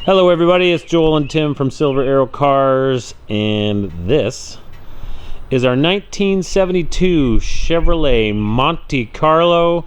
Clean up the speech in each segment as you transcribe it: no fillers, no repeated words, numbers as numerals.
Hello everybody, it's Joel and Tim from Silver Arrow Cars, and this is our 1972 Chevrolet Monte Carlo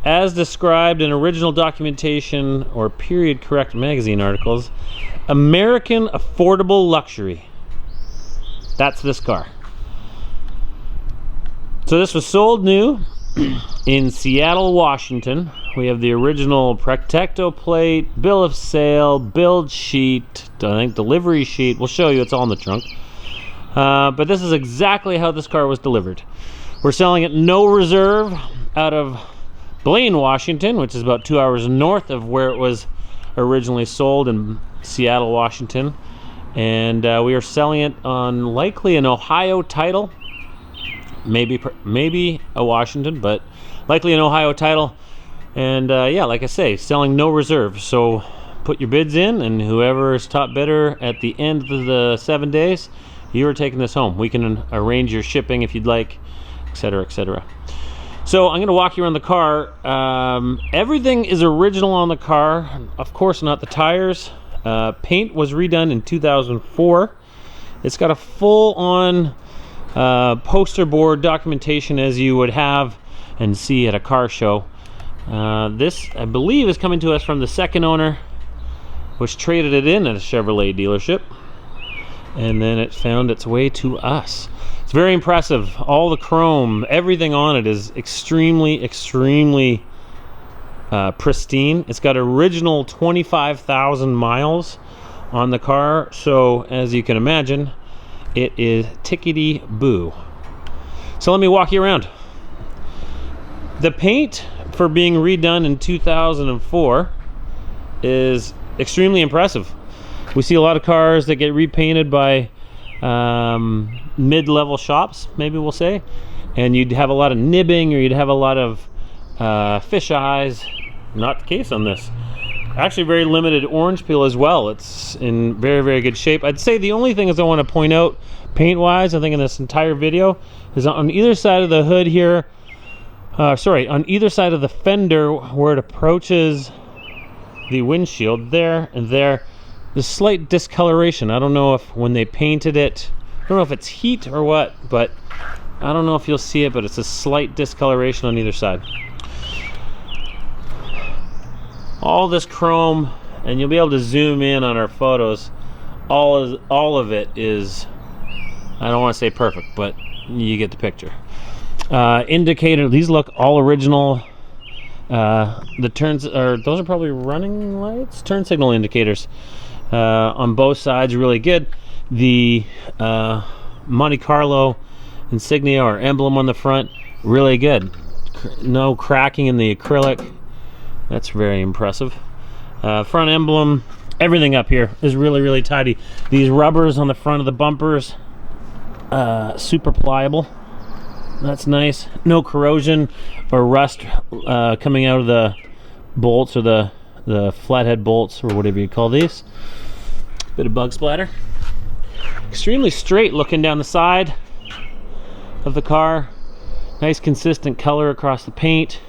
as described in original documentation or period correct magazine articles. American affordable luxury. That's this car. So this was sold new in Seattle, Washington. We have the original Protecto plate, bill of sale, build sheet, I think delivery sheet. We'll show you, it's all in the trunk. But this is exactly how this car was delivered. We're selling it no reserve out of Blaine, Washington, which is about 2 hours north of where it was originally sold in Seattle, Washington. And we are selling it on likely an Ohio title, maybe a Washington, but likely an Ohio title. And yeah, like I say, selling no reserve. So put your bids in, and whoever is top bidder at the end of the 7 days, you are taking this home. We can arrange your shipping if you'd like, etc., etc. So I'm going to walk you around the car. Everything is original on the car. Of course, not the tires. Paint was redone in 2004. It's got a full-on poster board documentation as you would have and see at a car show. This, I believe, is coming to us from the second owner, which traded it in at a Chevrolet dealership, and then it found its way to us. It's very impressive. All the chrome, everything on it is extremely pristine. It's got original 25,000 miles on the car, so as you can imagine, it is tickety boo. So let me walk you around. The paint, for being redone in 2004, is extremely impressive. We see a lot of cars that get repainted by mid-level shops, maybe we'll say, and you'd have a lot of nibbing or you'd have a lot of fish eyes. Not the case on this. Actually very limited orange peel as well. It's in very good shape. I'd say the only thing is I want to point out paint wise, I think in this entire video, is on either side of the hood here, on either side of the fender where it approaches the windshield, there and there, there's slight discoloration. I don't know if when they painted it, I don't know if it's heat or what, but I don't know if you'll see it, but it's a slight discoloration on either side. All this chrome, and you'll be able to zoom in on our photos, all of it is, I don't want to say perfect, but you get the picture. Indicator, these look all original. The turns are, those are probably running lights, turn signal indicators on both sides, really good. The Monte Carlo insignia or emblem on the front, really good. No cracking in the acrylic. That's very impressive. Front emblem, everything up here is really tidy. These rubbers on the front of the bumpers, super pliable. That's nice. No corrosion or rust coming out of the bolts or the flathead bolts or whatever you call these. Bit of bug splatter. Extremely straight looking down the side of the car. Nice consistent color across the paint.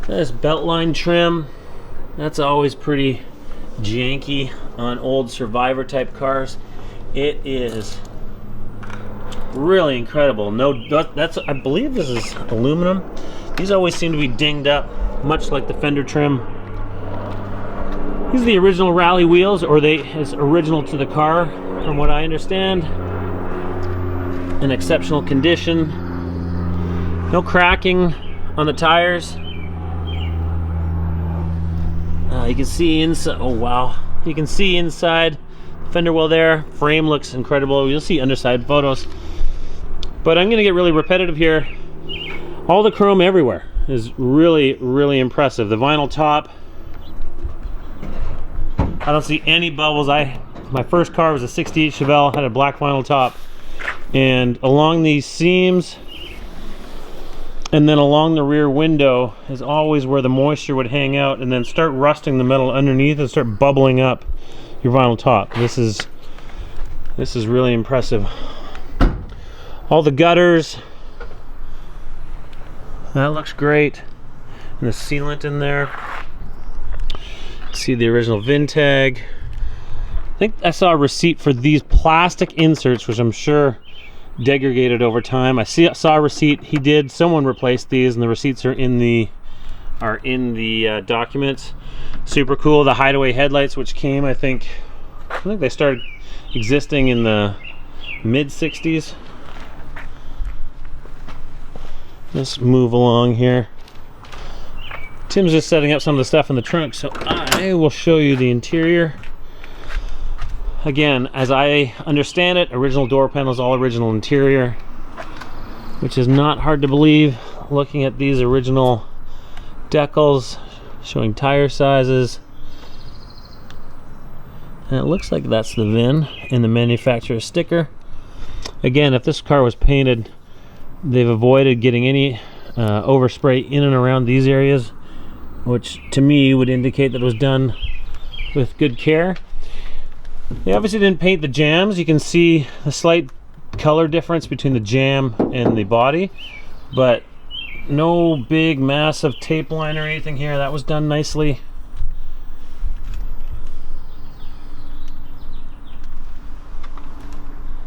This beltline trim, that's always pretty janky on old Survivor type cars. It is really incredible. No, that's, I believe this is aluminum. These always seem to be dinged up, much like the fender trim. These are the original rally wheels, or they is original to the car, from what I understand. In exceptional condition. No cracking on the tires. You can see inside. Oh wow! You can see inside the fender well there. Frame looks incredible. You'll see underside photos. But I'm going to get really repetitive here. All the chrome everywhere is really impressive. The vinyl top, I don't see any bubbles. My first car was a 68 Chevelle, had a black vinyl top, and along these seams and then along the rear window is always where the moisture would hang out and then start rusting the metal underneath and start bubbling up your vinyl top. This is really impressive. All the gutters, that looks great. And the sealant in there. See the original VIN tag. I think I saw a receipt for these plastic inserts, which I'm sure degraded over time. I saw a receipt. Someone replaced these, and the receipts are in the documents. Super cool. The hideaway headlights, which came, I think they started existing in the mid 60s. Let's move along here. Tim's just setting up some of the stuff in the trunk, so I will show you the interior. Again, as I understand it, original door panels, all original interior, which is not hard to believe looking at these original decals showing tire sizes. And it looks like that's the VIN and the manufacturer's sticker. Again, if this car was painted, they've avoided getting any overspray in and around these areas, which to me would indicate that it was done with good care. They obviously didn't paint the jambs. You can see a slight color difference between the jamb and the body, but no big massive tape line or anything here. That was done nicely.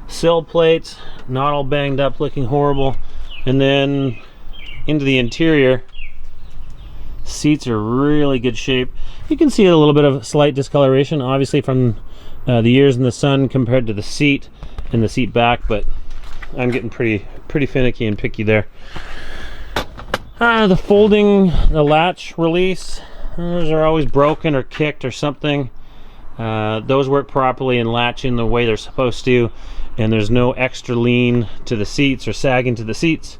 Sill plates, not all banged up, looking horrible. And then into the interior, seats are really good shape. You can see a little bit of slight discoloration, obviously from the years in the sun compared to the seat and the seat back, but I'm getting pretty finicky and picky there. The latch release, those are always broken or kicked or something. Those work properly and latch in the way they're supposed to, and there's no extra lean to the seats or sagging to the seats.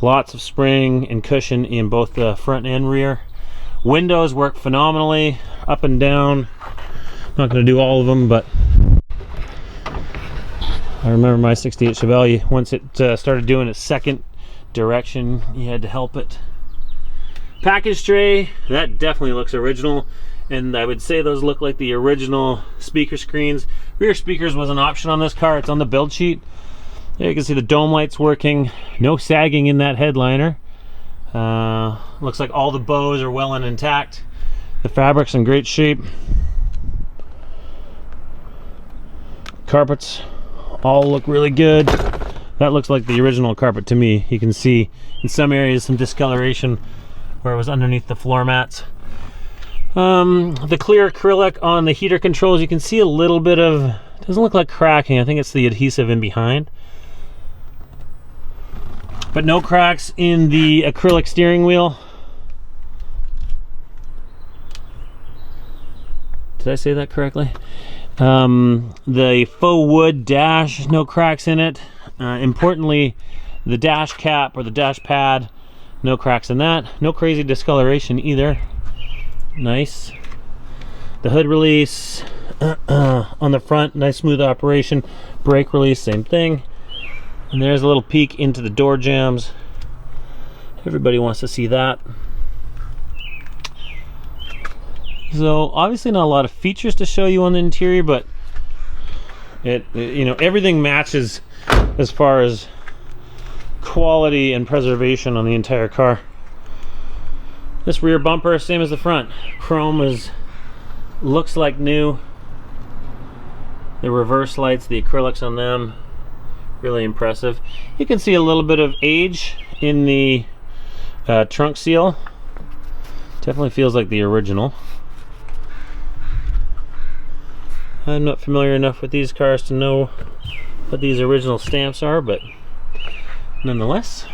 Lots of spring and cushion in both the front and rear. Windows work phenomenally, up and down. Not going to do all of them, but I remember my 68 Chevelle, once it started doing its second direction, you had to help it. Package tray, that definitely looks original, and I would say those look like the original speaker screens. Rear speakers was an option on this car. It's on the build sheet. There you can see the dome lights working. No sagging in that headliner. Looks like all the bows are well and intact. The fabric's in great shape. Carpets all look really good. That looks like the original carpet to me. You can see in some areas some discoloration where it was underneath the floor mats. The clear acrylic on the heater controls, you can see a little bit of, doesn't look like cracking. I think it's the adhesive in behind. But no cracks in the acrylic steering wheel. Did I say that correctly? The faux wood dash, no cracks in it. Importantly, the dash cap or the dash pad, no cracks in that. No crazy discoloration either. Nice. The hood release on the front, nice smooth operation. Brake release, same thing. And there's a little peek into the door jambs. Everybody wants to see that. So obviously not a lot of features to show you on the interior, but everything matches as far as quality and preservation on the entire car. This rear bumper, same as the front. Chrome looks like new. The reverse lights, the acrylics on them, really impressive. You can see a little bit of age in the trunk seal. Definitely feels like the original. I'm not familiar enough with these cars to know what these original stamps are, but nonetheless,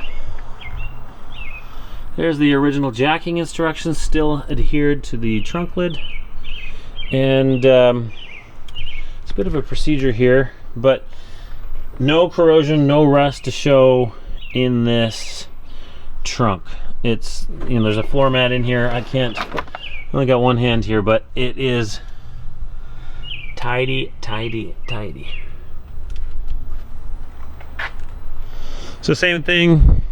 there's the original jacking instructions still adhered to the trunk lid. And it's a bit of a procedure here, but no corrosion, no rust to show in this trunk. It's, there's a floor mat in here. I only got one hand here, but it is tidy, tidy, tidy. So same thing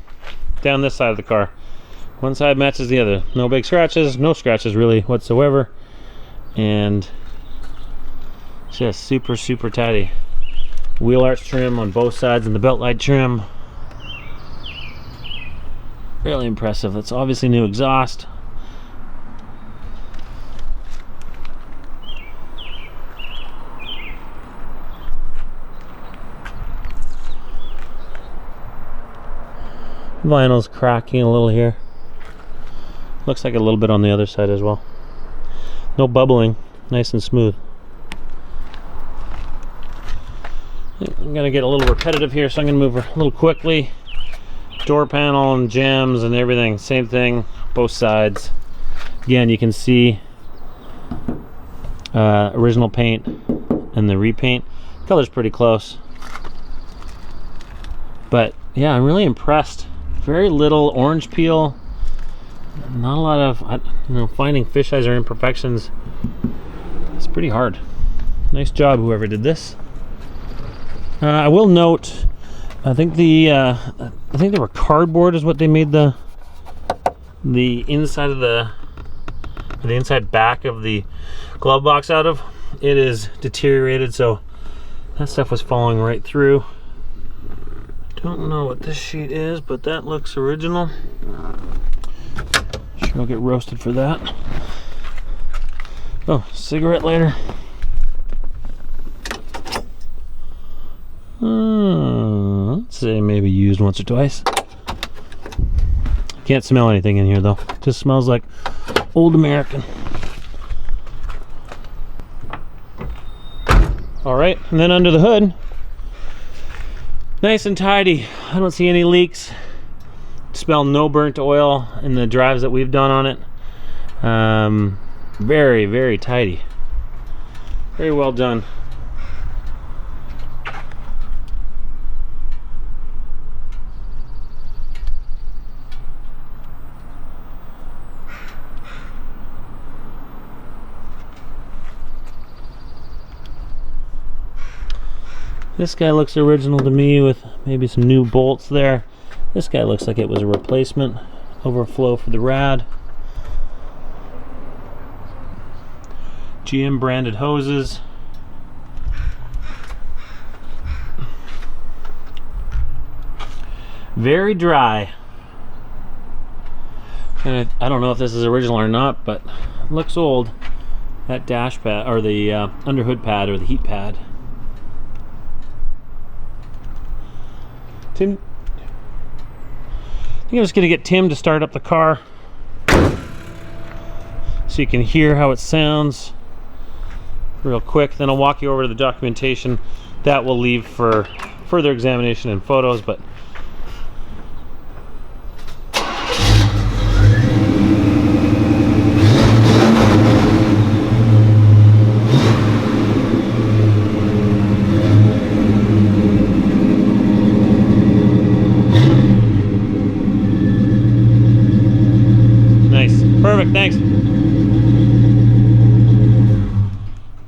down this side of the car. One side matches the other. No big scratches, no scratches really whatsoever. And just super, super tidy. Wheel arch trim on both sides and the belt light trim. Really impressive. That's obviously new exhaust. Vinyl's cracking a little here. Looks like a little bit on the other side as well. No bubbling, nice and smooth. I'm gonna get a little repetitive here, so I'm gonna move a little quickly. Door panel and gems and everything, same thing, both sides. Again, you can see original paint and the repaint. Color's pretty close. But yeah, I'm really impressed. Very little orange peel. Not a lot of, finding fisheyes or imperfections. It's pretty hard. Nice job, whoever did this. I will note, I think they were cardboard is what they made the inside of the inside back of the glove box out of. It is deteriorated, so that stuff was falling right through. Don't know what this sheet is, but that looks original. Sure I'll get roasted for that. Oh, cigarette lighter. Let's say maybe used once or twice. Can't smell anything in here though. Just smells like old American. All right, and then under the hood, nice and tidy. I don't see any leaks. Smell no burnt oil in the drives that we've done on it. Very, very tidy. Very well done. This guy looks original to me with maybe some new bolts there. This guy looks like it was a replacement. Overflow for the rad. GM branded hoses. Very dry. And I don't know if this is original or not, but it looks old. That dash pad, or the underhood pad, or the heat pad. Tim, I think I'm just going to get Tim to start up the car so you can hear how it sounds real quick. Then I'll walk you over to the documentation that we'll leave for further examination and photos. But perfect, thanks.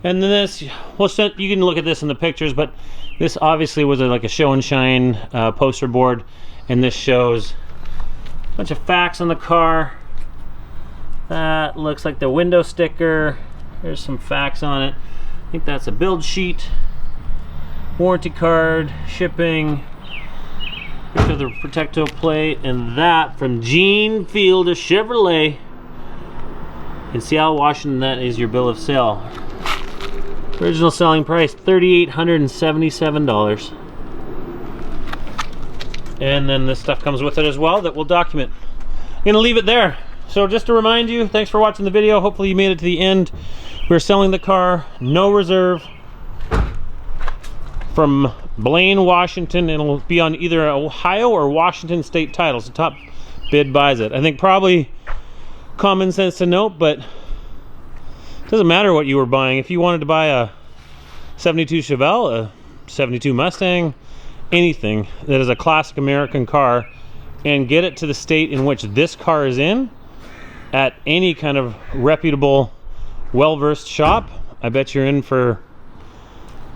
And then this, well, you can look at this in the pictures, but this obviously was like a show and shine poster board, and this shows a bunch of facts on the car. That looks like the window sticker. There's some facts on it. I think that's a build sheet, warranty card, shipping, picture of the Protecto plate, and that from Gene Fielder Chevrolet in Seattle, Washington. That is your bill of sale. Original selling price $3,877. And then this stuff comes with it as well that we'll document. I'm gonna leave it there. So just to remind you, thanks for watching the video. Hopefully you made it to the end. We're selling the car, no reserve, from Blaine, Washington. It'll be on either Ohio or Washington state titles. The top bid buys it. I think probably common sense to note, but it doesn't matter what you were buying. If you wanted to buy a 72 Chevelle, a 72 Mustang, anything that is a classic American car, and get it to the state in which this car is in at any kind of reputable, well-versed shop, I bet you're in for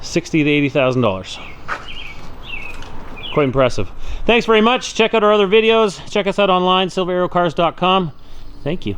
$60,000 to $80,000. Quite impressive. Thanks very much. Check out our other videos. Check us out online, silveraerocars.com. Thank you.